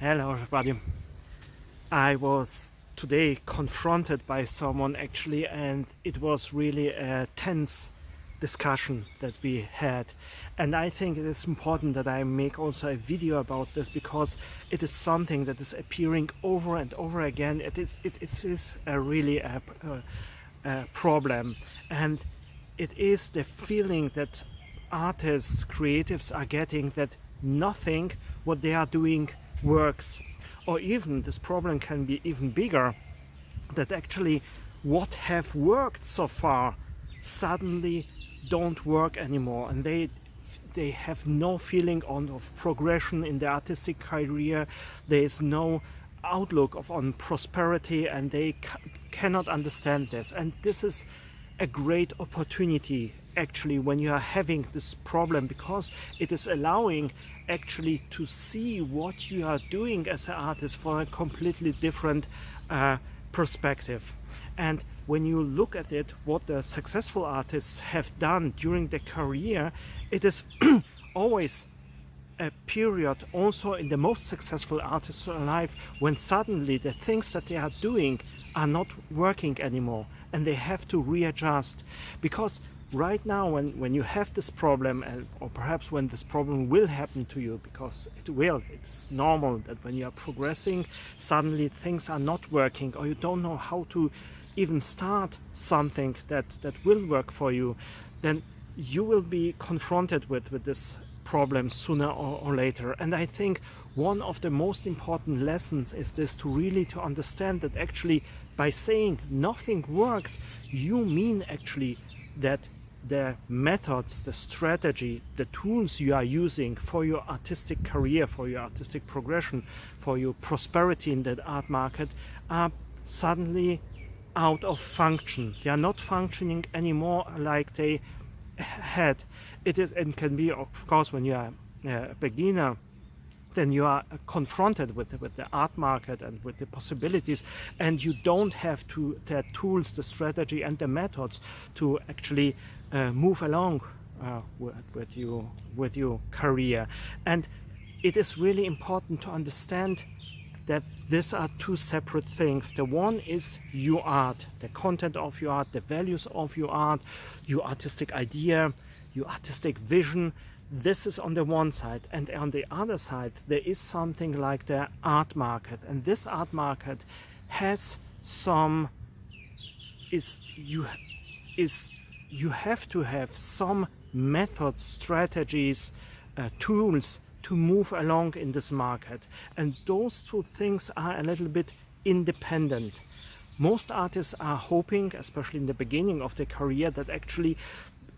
Hello everybody. I was today confronted by someone actually, and it was really a tense discussion that we had, and I think it is important that I make also a video about this because it is something that is appearing over and over again. It is really a problem, and it is the feeling that artists, creatives are getting that nothing what they are doing works. Or even this problem can be even bigger, that actually what have worked so far suddenly don't work anymore, and they have no feeling of progression in their artistic career. There is no outlook on prosperity, and they cannot understand this. And this is a great opportunity actually when you are having this problem, because it is allowing actually to see what you are doing as an artist for a completely different perspective. And when you look at it, what the successful artists have done during their career, it is always a period also in the most successful artists' life when suddenly the things that they are doing are not working anymore, and they have to readjust. Because right now when you have this problem, or perhaps when this problem will happen to you, because it's normal that when you are progressing suddenly things are not working, or you don't know how to even start something that will work for you, then you will be confronted with this problem sooner or later. And I think one of the most important lessons is this, to really to understand that actually by saying nothing works, you mean actually that the methods, the strategy, the tools you are using for your artistic career, for your artistic progression, for your prosperity in that art market are suddenly out of function. They are not functioning anymore like they had. It is, and can be, of course, when you are a beginner, then you are confronted with the art market and with the possibilities, and you don't have the tools, the strategy and the methods to actually move along with your career. And it is really important to understand that these are two separate things. The one is your art, the content of your art, the values of your art, your artistic idea, your artistic vision. This is on the one side, and on the other side there is something like the art market, and this art market has some you have to have some methods, strategies, tools to move along in this market, and those two things are a little bit independent. Most artists are hoping, especially in the beginning of their career, that actually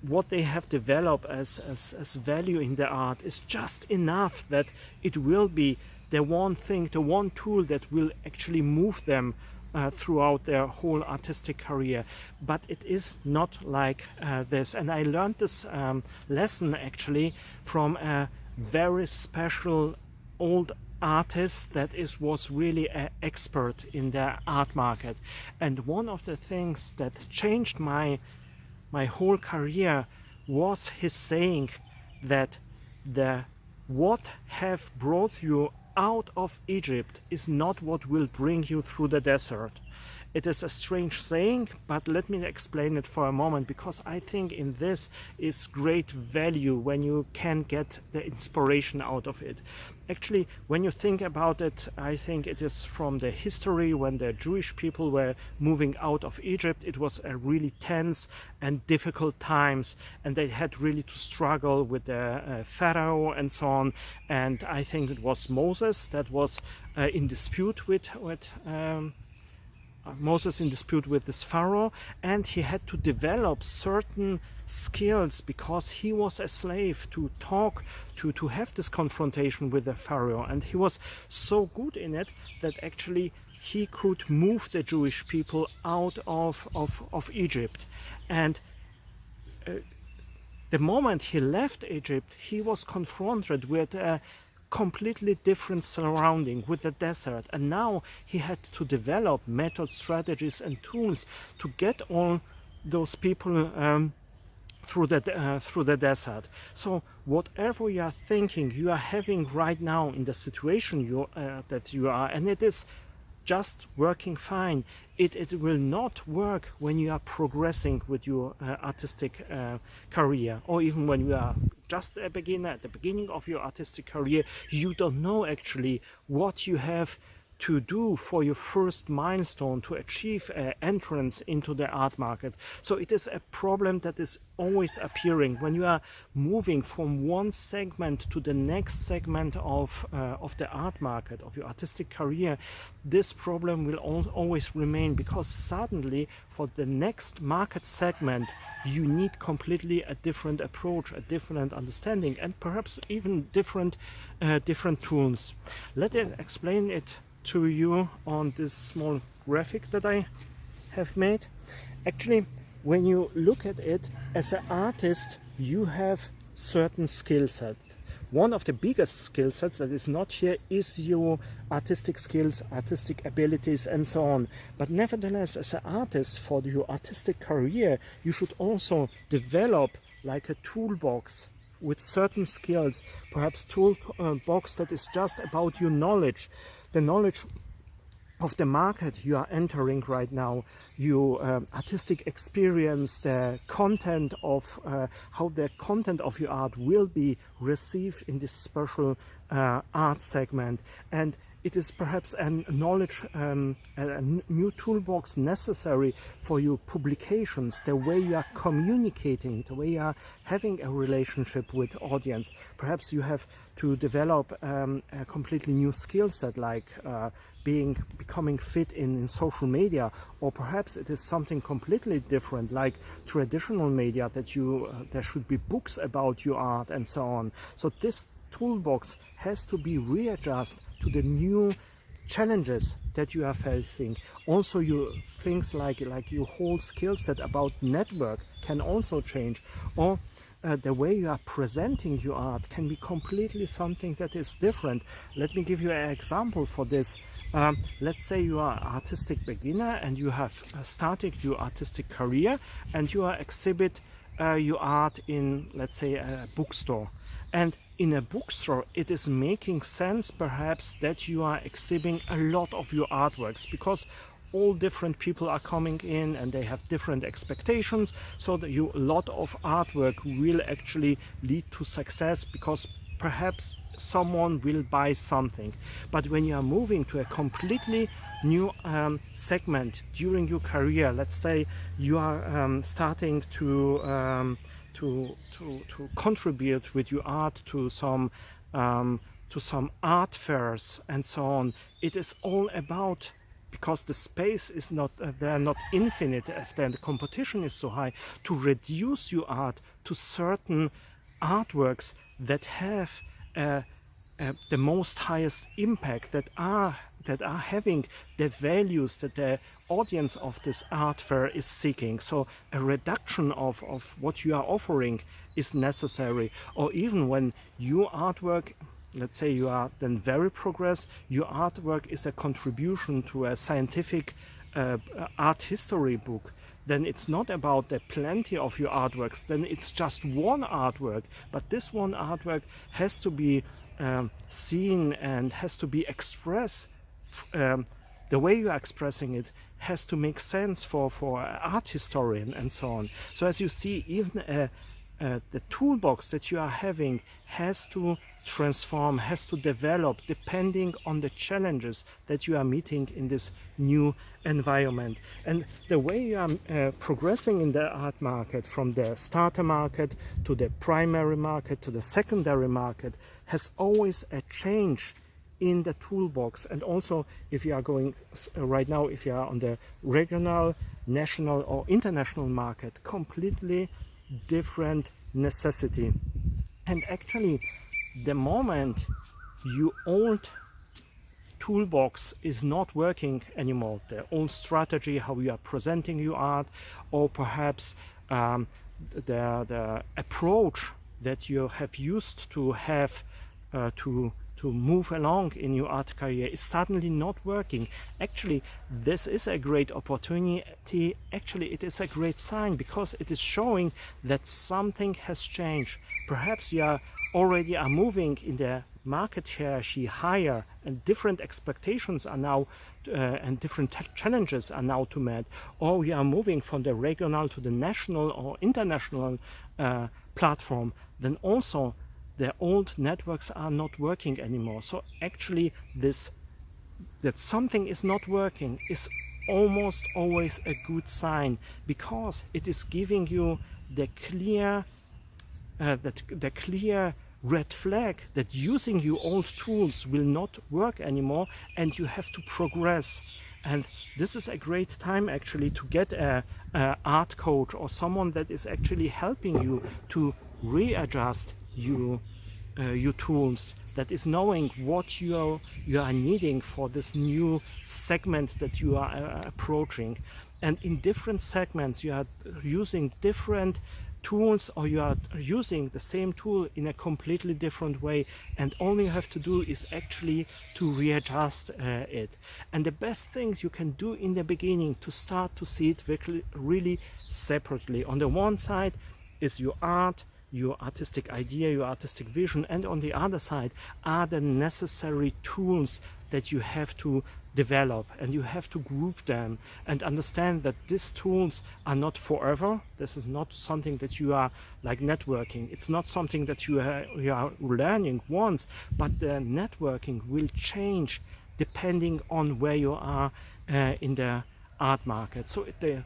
what they have developed as value in their art is just enough, that it will be the one thing, the one tool that will actually move them throughout their whole artistic career. But it is not like this. And I learned this lesson actually from a very special old artist that was really an expert in the art market. And one of the things that changed my whole career was his saying that what have brought you out of Egypt is not what will bring you through the desert. It is a strange saying, but let me explain it for a moment, because I think in this is great value when you can get the inspiration out of it. Actually, when you think about it, I think it is from the history when the Jewish people were moving out of Egypt. It was a really tense and difficult times, and they had really to struggle with the Pharaoh and so on. And I think it was Moses that was in dispute with this Pharaoh, and he had to develop certain skills because he was a slave, to talk, to have this confrontation with the Pharaoh. And he was so good in it that actually he could move the Jewish people out of Egypt. And the moment he left Egypt, he was confronted with a completely different surrounding, with the desert, and now he had to develop methods, strategies and tools to get all those people through the desert. So whatever you are thinking, you are having right now in the situation that you are, and it is just working fine. It will not work when you are progressing with your artistic career, or even when you are just a beginner at the beginning of your artistic career. You don't know actually what you have to do for your first milestone to achieve an entrance into the art market. So it is a problem that is always appearing when you are moving from one segment to the next segment of the art market, of your artistic career. This problem will always remain, because suddenly for the next market segment you need completely a different approach, a different understanding, and perhaps even different tools. Let me explain it to you on this small graphic that I have made. Actually, when you look at it as an artist, you have certain skill sets. One of the biggest skill sets that is not here is your artistic skills, artistic abilities, and so on. But nevertheless, as an artist, for your artistic career, you should also develop like a toolbox with certain skills, perhaps toolbox that is just about your knowledge, the knowledge of the market you are entering right now, your artistic experience, the content of how the content of your art will be received in this special art segment. And it is perhaps a knowledge, a new toolbox necessary for your publications, the way you are communicating, the way you are having a relationship with audience. Perhaps you have to develop a completely new skill set, like becoming fit in social media, or perhaps it is something completely different, like traditional media, that there should be books about your art and so on. So this toolbox has to be readjusted to the new challenges that you are facing. Also, your things like your whole skill set about network can also change, or the way you are presenting your art can be completely something that is different. Let me give you an example for this. Let's say you are an artistic beginner and you have started your artistic career, and you are exhibit your art in, let's say, a bookstore. And in a bookstore, it is making sense perhaps that you are exhibiting a lot of your artworks, because all different people are coming in and they have different expectations. So that a lot of artwork will actually lead to success, because perhaps someone will buy something. But when you are moving to a completely new segment during your career, let's say you are starting to contribute with your art to some art fairs and so on. It is all about, because the space is not they're not infinite, if then the competition is so high, to reduce your art to certain artworks that have the most highest impact, that are having the values that the audience of this art fair is seeking. So a reduction of what you are offering is necessary. Or even when your artwork, let's say you are then very progressed, your artwork is a contribution to a scientific art history book, then it's not about the plenty of your artworks, then it's just one artwork. But this one artwork has to be seen and has to be expressed. The way you are expressing it has to make sense for an art historian and so on. So as you see, even the toolbox that you are having has to transform, has to develop, depending on the challenges that you are meeting in this new environment. And the way you are progressing in the art market, from the starter market to the primary market to the secondary market, has always a change in the toolbox. And also, if you are going right now, if you are on the regional, national or international market, completely different necessity. And actually, the moment your old toolbox is not working anymore, the old strategy, how you are presenting your art, or perhaps the approach that you have used to have to to move along in your art career is suddenly not working. Actually, this is a great opportunity. Actually, it is a great sign, because it is showing that something has changed. Perhaps you are already moving in the market hierarchy higher, and different expectations are now and different challenges are now to meet, or we are moving from the regional to the national or international platform. Then also the old networks are not working anymore. So actually that something is not working is almost always a good sign, because it is giving you the clear red flag that using your old tools will not work anymore, and you have to progress. And this is a great time actually to get a art coach or someone that is actually helping you to readjust your tools, that is knowing what you are needing for this new segment that you are approaching. And in different segments you are using different tools, or you are using the same tool in a completely different way, and all you have to do is actually to readjust it. And the best things you can do in the beginning to start to see it really separately. On the one side is your art, your artistic idea, your artistic vision, and on the other side are the necessary tools that you have to develop, and you have to group them and understand that these tools are not forever. This is not something that you are like networking. It's not something that you are learning once, but the networking will change depending on where you are in the art market. So the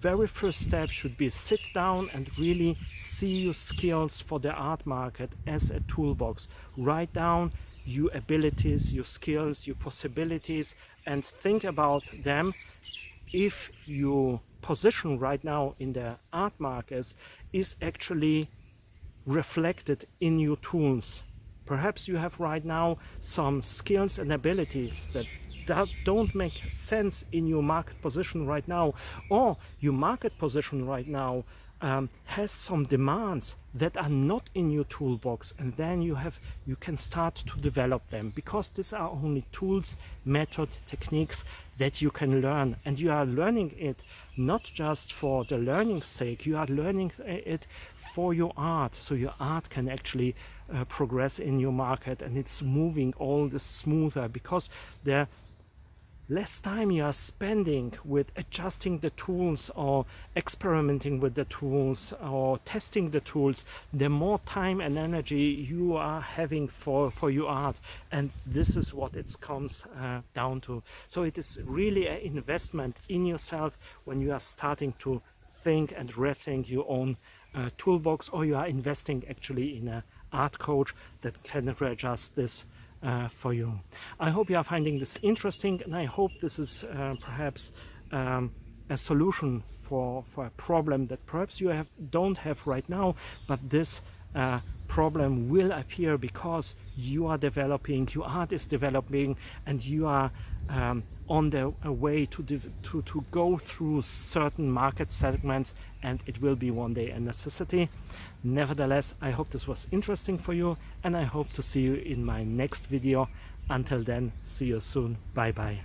very first step should be sit down and really see your skills for the art market as a toolbox. Write down your abilities, your skills, your possibilities, and think about them. If your position right now in the art market is actually reflected in your tools. Perhaps you have right now some skills and abilities that don't make sense in your market position right now, or your market position right now has some demands that are not in your toolbox, and then you can start to develop them, because these are only tools, method, techniques that you can learn, and you are learning it not just for the learning's sake. You are learning it for your art, so your art can actually progress in your market, and it's moving all this smoother, because the less time you are spending with adjusting the tools or experimenting with the tools or testing the tools, the more time and energy you are having for your art. And this is what it comes down to. So it is really an investment in yourself when you are starting to think and rethink your own toolbox, or you are investing actually in an art coach that can readjust this for you. I hope you are finding this interesting, and I hope this is perhaps a solution for a problem that perhaps you don't have right now, but this problem will appear because you are developing, your art is developing, and you are on the way to go through certain market segments, and it will be one day a necessity. Nevertheless, I hope this was interesting for you, and I hope to see you in my next video. Until then, see you soon. Bye bye.